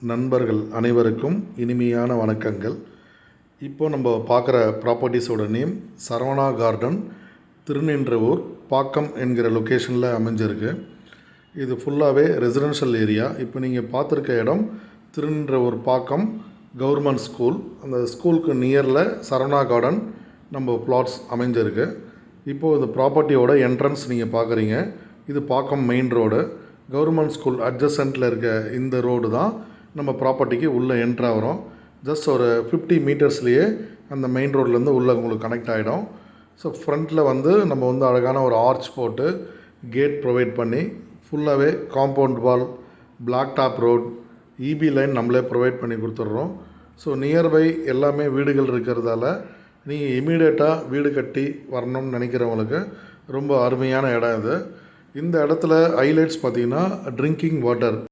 நண்பர்கள் அனைவருக்கும் இனிமையான வணக்கங்கள். இப்போது நம்ம பார்க்குற ப்ராப்பர்ட்டிஸோட நேம் சரவணா கார்டன், திருநின்றவூர், பாக்கம் என்கிற லொக்கேஷனில் அமைஞ்சிருக்கு. இது ஃபுல்லாகவே ரெசிடென்ஷியல் ஏரியா. இப்போ நீங்கள் பார்த்துருக்க இடம் திருநின்றவூர் பாக்கம் கவர்மெண்ட் ஸ்கூல். அந்த ஸ்கூலுக்கு நியரில் சரவணா கார்டன் நம்ம பிளாட்ஸ் அமைஞ்சிருக்கு. இப்போது இந்த ப்ராப்பர்ட்டியோட என்ட்ரன்ஸ் நீங்கள் பார்க்குறீங்க. இது பாக்கம் மெயின் ரோடு. கவர்மெண்ட் ஸ்கூல் அட்ஜசன்ட்டில் இருக்க இந்த ரோடு தான் நம்ம ப்ராப்பர்ட்டிக்கு உள்ளே என்ட்ராகிறோம். ஜஸ்ட் ஒரு 50 மீட்டர்ஸ்லேயே அந்த மெயின் ரோட்லேருந்து உள்ளே உங்களுக்கு கனெக்ட் ஆகிடும். ஸோ ஃப்ரண்ட்டில் நம்ம அழகான ஒரு ஆர்ச் போட்டு கேட் ப்ரொவைட் பண்ணி ஃபுல்லாகவே compound wall, black top road, EB line நம்மளே ப்ரொவைட் பண்ணி கொடுத்துட்றோம். ஸோ நியர்பை எல்லாமே வீடுகள் இருக்கிறதால நீங்கள் இமீடியட்டாக வீடு கட்டி வரணும்னு நினைக்கிறவங்களுக்கு ரொம்ப அருமையான இடம் இது. இந்த இடத்துல ஹைலைட்ஸ் பார்த்திங்கன்னா ட்ரிங்கிங் வாட்டர்.